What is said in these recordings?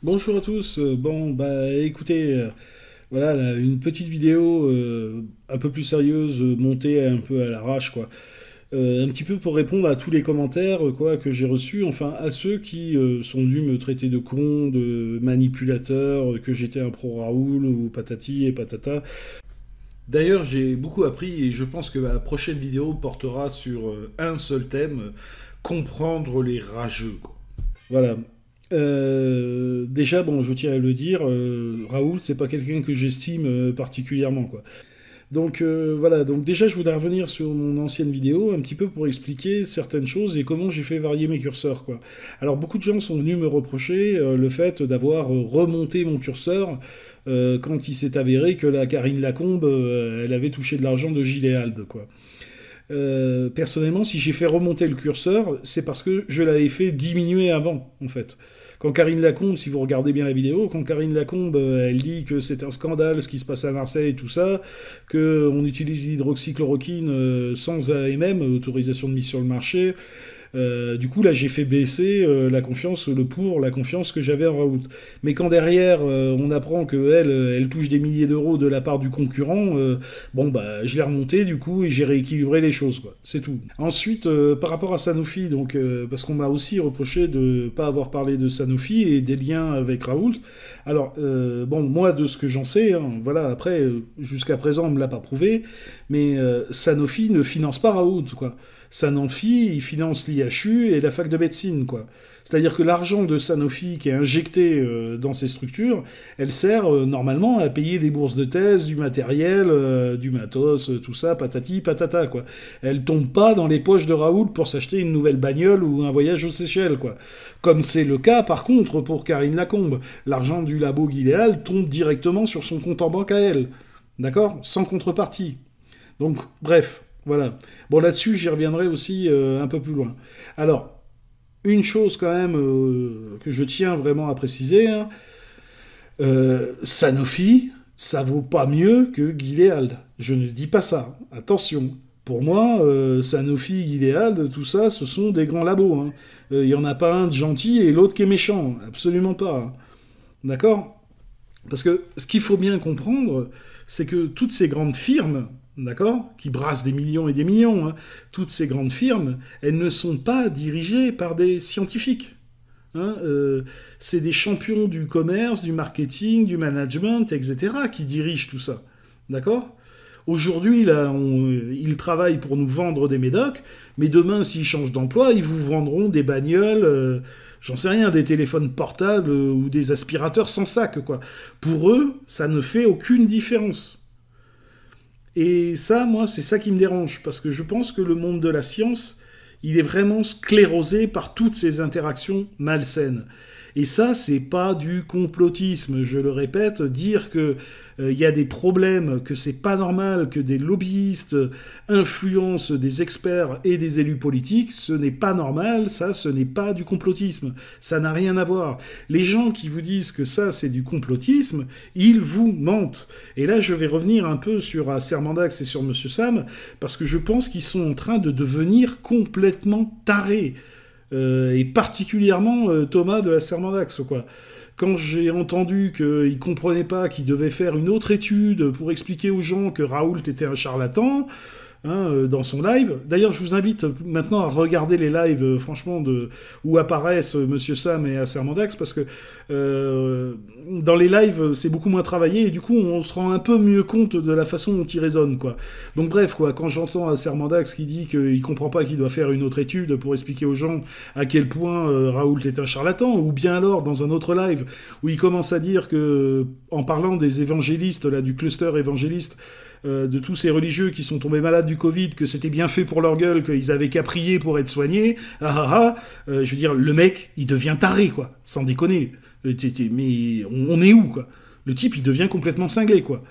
Bonjour à tous. Bon, bah écoutez, voilà, là, une petite vidéo un peu plus sérieuse, montée un peu à l'arrache, quoi. Un petit peu pour répondre à tous les commentaires, quoi, que j'ai reçus, enfin à ceux qui sont venus me traiter de con, de manipulateur, que j'étais un pro Raoul ou patati et patata. D'ailleurs, j'ai beaucoup appris et je pense que la prochaine vidéo portera sur un seul thème, comprendre les rageux, quoi. Voilà. Déjà, bon, je tiens à le dire, Raoul, c'est pas quelqu'un que j'estime particulièrement, quoi. Donc voilà, donc déjà je voudrais revenir sur mon ancienne vidéo un petit peu pour expliquer certaines choses et comment j'ai fait varier mes curseurs, quoi. Alors beaucoup de gens sont venus me reprocher le fait d'avoir remonté mon curseur quand il s'est avéré que la Karine Lacombe, elle avait touché de l'argent de Gilead, quoi. Personnellement, si j'ai fait remonter le curseur, c'est parce que je l'avais fait diminuer avant, en fait. Quand Karine Lacombe, si vous regardez bien la vidéo, quand Karine Lacombe, elle dit que c'est un scandale ce qui se passe à Marseille et tout ça, qu'on utilise l'hydroxychloroquine sans AMM, autorisation de mise sur le marché, du coup, là, j'ai fait baisser la confiance, la confiance que j'avais en Raoult. Mais quand derrière, on apprend qu'elle, elle touche des milliers d'euros de la part du concurrent, bon, bah, je l'ai remonté, du coup, et j'ai rééquilibré les choses, quoi. C'est tout. Ensuite, par rapport à Sanofi, donc, parce qu'on m'a aussi reproché de ne pas avoir parlé de Sanofi et des liens avec Raoult. Alors, bon, moi, de ce que j'en sais, hein, voilà, après, jusqu'à présent, on me l'a pas prouvé, mais Sanofi ne finance pas Raoult, quoi. Sanofi, il finance l'IHU et la fac de médecine, quoi. C'est-à-dire que l'argent de Sanofi qui est injecté dans ces structures, elle sert normalement à payer des bourses de thèse, du matériel, du matos, tout ça, patati, patata, quoi. Elle tombe pas dans les poches de Raoult pour s'acheter une nouvelle bagnole ou un voyage aux Seychelles, quoi. Comme c'est le cas, par contre, pour Karine Lacombe. L'argent du labo Gilead tombe directement sur son compte en banque à elle. D'accord? Sans contrepartie. Donc, bref, voilà. Bon, là-dessus, j'y reviendrai aussi un peu plus loin. Alors, une chose quand même que je tiens vraiment à préciser, hein, Sanofi, ça vaut pas mieux que Gilead. Je ne dis pas ça. Attention. Pour moi, Sanofi, Gilead, tout ça, ce sont des grands labos. Hein. Il y en a pas un de gentil et l'autre qui est méchant. Absolument pas. Hein. D'accord? Parce que ce qu'il faut bien comprendre, c'est que toutes ces grandes firmes, d'accord, qui brassent des millions et des millions, hein, toutes ces grandes firmes, elles ne sont pas dirigées par des scientifiques. Hein, c'est des champions du commerce, du marketing, du management, etc., qui dirigent tout ça. D'accord? Aujourd'hui, là, ils travaillent pour nous vendre des médocs, mais demain, s'ils changent d'emploi, ils vous vendront des bagnoles, j'en sais rien, des téléphones portables ou des aspirateurs sans sac, quoi. Pour eux, ça ne fait aucune différence. Et ça, moi, c'est ça qui me dérange, parce que je pense que le monde de la science, il est vraiment sclérosé par toutes ces interactions malsaines. Et ça, c'est pas du complotisme, je le répète, dire que il y a des problèmes, que c'est pas normal que des lobbyistes influencent des experts et des élus politiques, ce n'est pas normal, ça, ce n'est pas du complotisme, ça n'a rien à voir. Les gens qui vous disent que ça, c'est du complotisme, ils vous mentent. Et là, je vais revenir un peu sur Acer Mandax et sur Monsieur Sam, parce que je pense qu'ils sont en train de devenir complètement tarés. Et particulièrement Thomas de Acer Mandax, quoi. Quand j'ai entendu qu'il comprenait pas qu'il devait faire une autre étude pour expliquer aux gens que Raoult était un charlatan, hein, dans son live. D'ailleurs, je vous invite maintenant à regarder les lives, franchement, où apparaissent Monsieur Sam et Acer Mandax, parce que dans les lives, c'est beaucoup moins travaillé, et du coup, on se rend un peu mieux compte de la façon dont il raisonne, quoi. Donc bref, quoi, quand j'entends Acer Mandax qui dit qu'il comprend pas qu'il doit faire une autre étude pour expliquer aux gens à quel point Raoult est un charlatan, ou bien alors, dans un autre live, où il commence à dire que, en parlant des évangélistes, là, du cluster évangéliste, de tous ces religieux qui sont tombés malades du Covid, que c'était bien fait pour leur gueule, qu'ils avaient qu'à prier pour être soignés, je veux dire, le mec, il devient taré, quoi, sans déconner. Mais on est où, quoi? Le type, il devient complètement cinglé, quoi.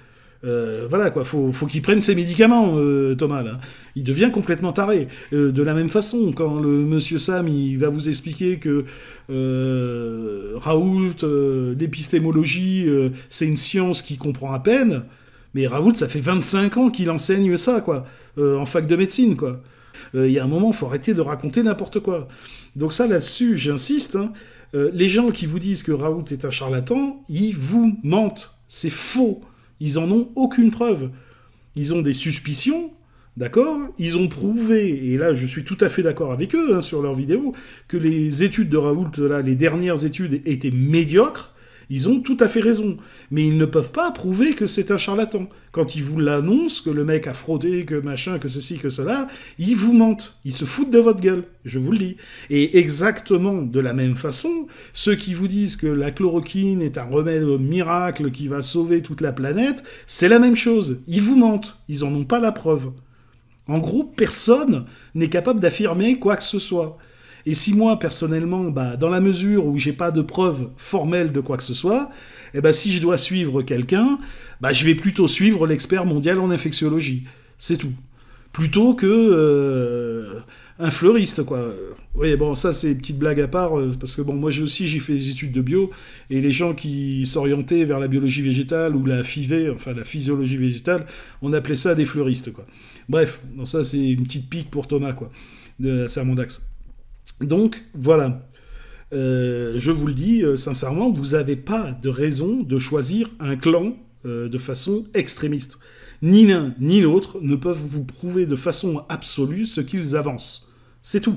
Voilà, quoi, faut qu'il prenne ses médicaments, Thomas, là. Il devient complètement taré. De la même façon, quand le monsieur Sam, il va vous expliquer que Raoult, l'épistémologie, c'est une science qui comprend à peine, mais Raoult, ça fait 25 ans qu'il enseigne ça, quoi, en fac de médecine, quoi. Il y a un moment, il faut arrêter de raconter n'importe quoi. Donc ça, là-dessus, j'insiste, hein, les gens qui vous disent que Raoult est un charlatan, ils vous mentent. C'est faux. Ils en ont aucune preuve. Ils ont des suspicions, d'accord? Ils ont prouvé, et là je suis tout à fait d'accord avec eux, hein, sur leurs vidéos, que les études de Raoult, là, les dernières études, étaient médiocres. Ils ont tout à fait raison. Mais ils ne peuvent pas prouver que c'est un charlatan. Quand ils vous l'annoncent, que le mec a frotté, que machin, que ceci, que cela, ils vous mentent. Ils se foutent de votre gueule, je vous le dis. Et exactement de la même façon, ceux qui vous disent que la chloroquine est un remède miracle qui va sauver toute la planète, c'est la même chose. Ils vous mentent. Ils n'en ont pas la preuve. En gros, personne n'est capable d'affirmer quoi que ce soit. Et si moi, personnellement, dans la mesure où j'ai pas de preuves formelles de quoi que ce soit, si je dois suivre quelqu'un, je vais plutôt suivre l'expert mondial en infectiologie. C'est tout. Plutôt que un fleuriste, quoi. Oui, bon, ça, c'est une petite blague à part, parce que bon, moi aussi, j'ai fait des études de bio, et les gens qui s'orientaient vers la biologie végétale ou la FIV, enfin la physiologie végétale, on appelait ça des fleuristes, quoi. Bref, donc ça, c'est une petite pique pour Thomas, quoi, de Sermondax. Donc, voilà. Je vous le dis sincèrement, vous n'avez pas de raison de choisir un clan de façon extrémiste. Ni l'un ni l'autre ne peuvent vous prouver de façon absolue ce qu'ils avancent. C'est tout.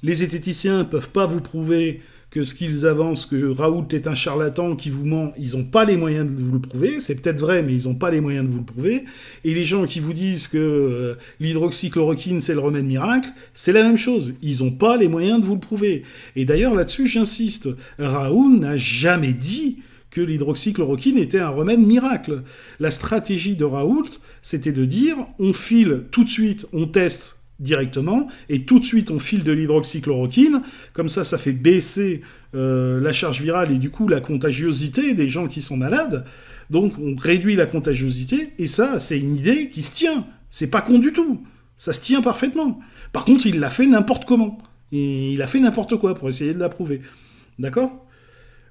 Les zététiciens ne peuvent pas vous prouver que ce qu'ils avancent, que Raoult est un charlatan qui vous ment, ils n'ont pas les moyens de vous le prouver. C'est peut-être vrai, mais ils n'ont pas les moyens de vous le prouver. Et les gens qui vous disent que l'hydroxychloroquine, c'est le remède miracle, c'est la même chose. Ils n'ont pas les moyens de vous le prouver. Et d'ailleurs, là-dessus, j'insiste, Raoult n'a jamais dit que l'hydroxychloroquine était un remède miracle. La stratégie de Raoult, c'était de dire, on file tout de suite, on teste directement, et tout de suite on file de l'hydroxychloroquine, comme ça fait baisser la charge virale et du coup la contagiosité des gens qui sont malades, donc on réduit la contagiosité, et ça c'est une idée qui se tient, c'est pas con du tout, ça se tient parfaitement. Par contre il l'a fait n'importe comment, et il a fait n'importe quoi pour essayer de la prouver, d'accord?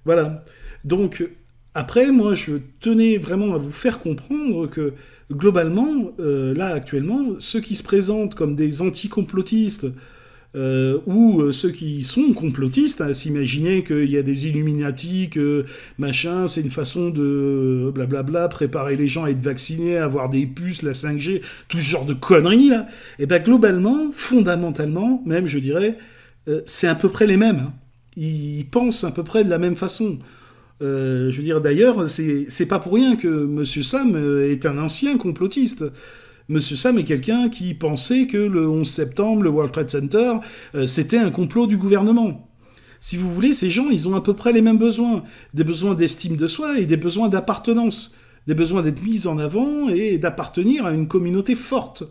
Voilà, donc après moi je tenais vraiment à vous faire comprendre que globalement, là, actuellement, ceux qui se présentent comme des anti-complotistes ou ceux qui sont complotistes, à s'imaginer qu'il y a des Illuminati, que machin, c'est une façon de blablabla, préparer les gens à être vaccinés, à avoir des puces, la 5G, tout ce genre de conneries, là, et globalement, fondamentalement, même, je dirais, c'est à peu près les mêmes. Hein. Ils pensent à peu près de la même façon. Je veux dire, d'ailleurs, c'est pas pour rien que Monsieur Sam est un ancien complotiste. Monsieur Sam est quelqu'un qui pensait que le 11 septembre, le World Trade Center, c'était un complot du gouvernement. Si vous voulez, ces gens, ils ont à peu près les mêmes besoins. Des besoins d'estime de soi et des besoins d'appartenance. Des besoins d'être mis en avant et d'appartenir à une communauté forte.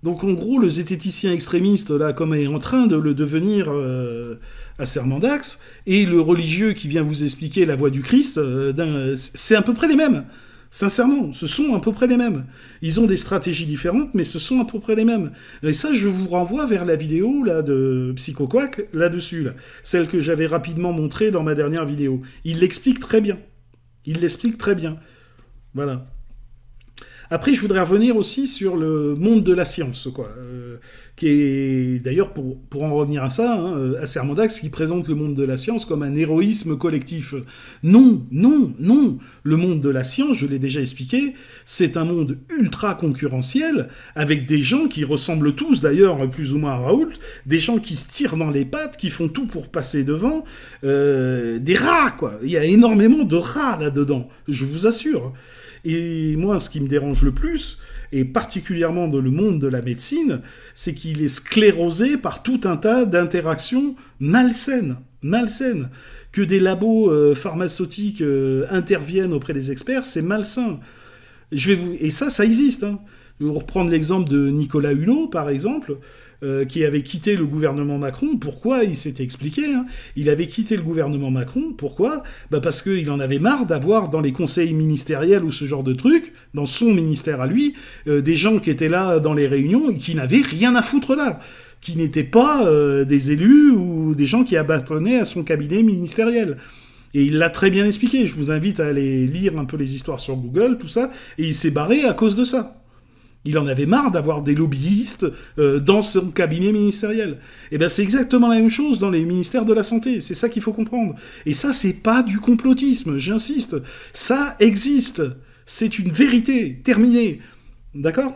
Donc en gros, le zététicien extrémiste, là, comme est en train de le devenir à Sermondax, et le religieux qui vient vous expliquer la voie du Christ, c'est à peu près les mêmes. Sincèrement, ce sont à peu près les mêmes. Ils ont des stratégies différentes, mais ce sont à peu près les mêmes. Et ça, je vous renvoie vers la vidéo là, de PsychoQuack, là-dessus, là. Celle que j'avais rapidement montrée dans ma dernière vidéo. Il l'explique très bien. Il l'explique très bien. Voilà. Après, je voudrais revenir aussi sur le monde de la science, quoi, qui est d'ailleurs, pour en revenir à ça, hein, à Sermondax, qui présente le monde de la science comme un héroïsme collectif. Non, non, non. Le monde de la science, je l'ai déjà expliqué, c'est un monde ultra concurrentiel, avec des gens qui ressemblent tous, d'ailleurs, plus ou moins à Raoult, des gens qui se tirent dans les pattes, qui font tout pour passer devant, des rats, quoi. Il y a énormément de rats là-dedans, je vous assure. Et moi, ce qui me dérange le plus, et particulièrement dans le monde de la médecine, c'est qu'il est sclérosé par tout un tas d'interactions malsaines. Que des labos pharmaceutiques interviennent auprès des experts, c'est malsain. Et ça existe. Hein. Je vais vous reprendre l'exemple de Nicolas Hulot, par exemple, qui avait quitté le gouvernement Macron. Pourquoi? Il s'était expliqué. Hein. Il avait quitté le gouvernement Macron. Pourquoi? Parce qu'il en avait marre d'avoir dans les conseils ministériels ou ce genre de trucs, dans son ministère à lui, des gens qui étaient là dans les réunions et qui n'avaient rien à foutre là, qui n'étaient pas des élus ou des gens qui appartenaient à son cabinet ministériel. Et il l'a très bien expliqué. Je vous invite à aller lire un peu les histoires sur Google, tout ça. Et il s'est barré à cause de ça. Il en avait marre d'avoir des lobbyistes dans son cabinet ministériel. Et ben c'est exactement la même chose dans les ministères de la Santé. C'est ça qu'il faut comprendre. Et ça, c'est pas du complotisme, j'insiste. Ça existe. C'est une vérité terminée. D'accord ?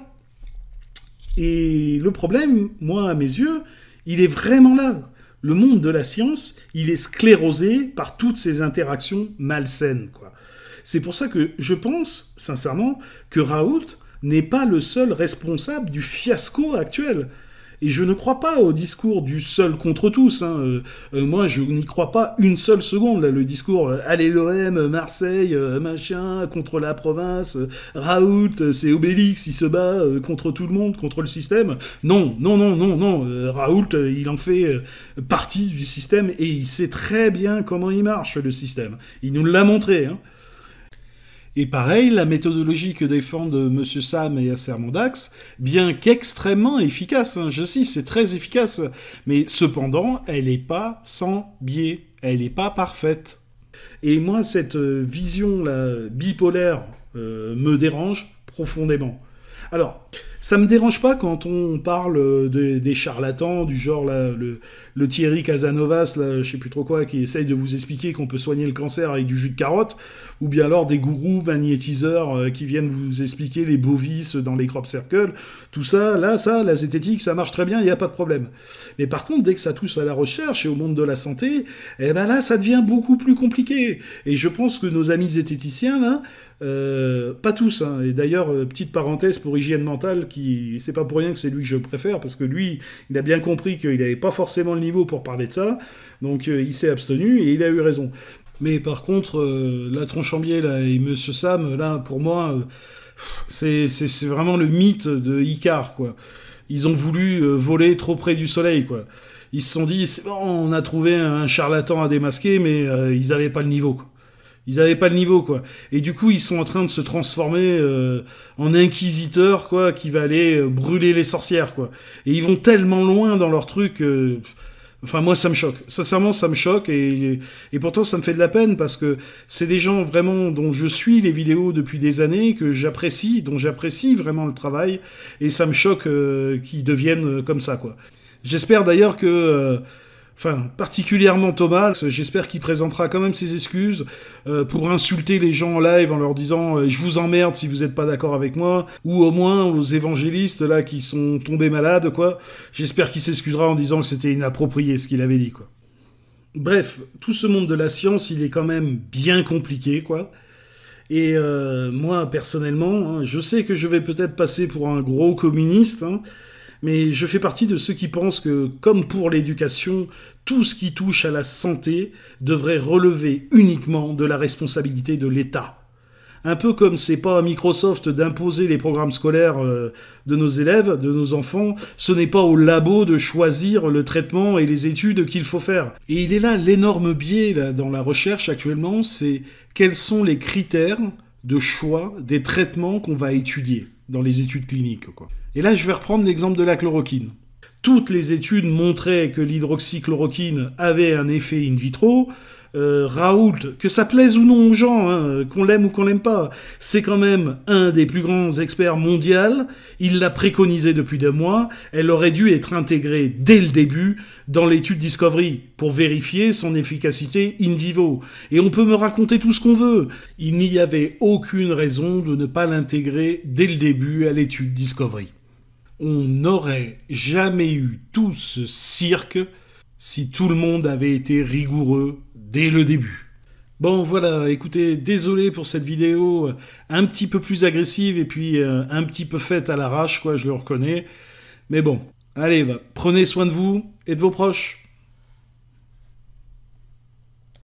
Et le problème, moi, à mes yeux, il est vraiment là. Le monde de la science, il est sclérosé par toutes ces interactions malsaines, quoi. C'est pour ça que je pense, sincèrement, que Raoult n'est pas le seul responsable du fiasco actuel. Et je ne crois pas au discours du seul contre tous. Hein. Moi, je n'y crois pas une seule seconde. Là, le discours « Allez l'OM, Marseille, machin, contre la province, Raoult, c'est Obélix, il se bat contre tout le monde, contre le système. » Non, non, non, non, non. Raoult, il en fait partie du système et il sait très bien comment il marche, le système. Il nous l'a montré, hein. Et pareil, la méthodologie que défendent M. Sam et Yasser Mandax, bien qu'extrêmement efficace, hein, je sais, c'est très efficace, mais cependant, elle n'est pas sans biais, elle n'est pas parfaite. Et moi, cette vision-là, bipolaire, me dérange profondément. Alors, ça me dérange pas quand on parle des charlatans, du genre là, le Thierry Casanovas, là, je sais plus trop quoi, qui essaye de vous expliquer qu'on peut soigner le cancer avec du jus de carotte, ou bien alors des gourous magnétiseurs qui viennent vous expliquer les bovis dans les crop circles. Tout ça, là, ça, la zététique, ça marche très bien, il n'y a pas de problème. Mais par contre, dès que ça touche à la recherche et au monde de la santé, eh ben là, ça devient beaucoup plus compliqué. Et je pense que nos amis zététiciens, là, pas tous, hein. Et d'ailleurs, petite parenthèse pour Hygiène Mentale, c'est pas pour rien que c'est lui que je préfère, parce que lui, il a bien compris qu'il n'avait pas forcément le niveau pour parler de ça, donc il s'est abstenu et il a eu raison. Mais par contre, la Tronchambier là, et Monsieur Sam, là, pour moi, c'est vraiment le mythe de Icare, quoi. Ils ont voulu voler trop près du soleil, quoi. Ils se sont dit, c'est bon, on a trouvé un charlatan à démasquer, mais ils n'avaient pas le niveau, quoi. Ils n'avaient pas le niveau, quoi. Et du coup, ils sont en train de se transformer en inquisiteurs, quoi, qui va aller brûler les sorcières, quoi. Et ils vont tellement loin dans leur truc. Enfin, moi, ça me choque. Sincèrement, ça me choque. Et pourtant, ça me fait de la peine parce que c'est des gens vraiment dont je suis les vidéos depuis des années, que j'apprécie, dont j'apprécie vraiment le travail. Et ça me choque qu'ils deviennent comme ça, quoi. J'espère d'ailleurs que... Enfin, particulièrement Thomas, j'espère qu'il présentera quand même ses excuses pour insulter les gens en live en leur disant je vous emmerde si vous n'êtes pas d'accord avec moi, ou au moins aux évangélistes là qui sont tombés malades, quoi. J'espère qu'il s'excusera en disant que c'était inapproprié ce qu'il avait dit, quoi. Bref, tout ce monde de la science, il est quand même bien compliqué, quoi. Et moi, personnellement, hein, je sais que je vais peut-être passer pour un gros communiste, hein, mais je fais partie de ceux qui pensent que, comme pour l'éducation, tout ce qui touche à la santé devrait relever uniquement de la responsabilité de l'État. Un peu comme c'est pas à Microsoft d'imposer les programmes scolaires de nos élèves, de nos enfants, ce n'est pas au labo de choisir le traitement et les études qu'il faut faire. Et il est là l'énorme biais là, dans la recherche actuellement, c'est quels sont les critères de choix des traitements qu'on va étudier dans les études cliniques, quoi. Et là, je vais reprendre l'exemple de la chloroquine. Toutes les études montraient que l'hydroxychloroquine avait un effet in vitro. Raoult, que ça plaise ou non aux gens, hein, qu'on l'aime ou qu'on l'aime pas, c'est quand même un des plus grands experts mondiaux. Il l'a préconisé depuis 2 mois. Elle aurait dû être intégrée dès le début dans l'étude Discovery pour vérifier son efficacité in vivo. Et on peut me raconter tout ce qu'on veut. Il n'y avait aucune raison de ne pas l'intégrer dès le début à l'étude Discovery. On n'aurait jamais eu tout ce cirque si tout le monde avait été rigoureux dès le début. Bon, voilà, écoutez, désolé pour cette vidéo un petit peu plus agressive et puis un petit peu faite à l'arrache, quoi, je le reconnais. Mais bon, allez, prenez soin de vous et de vos proches.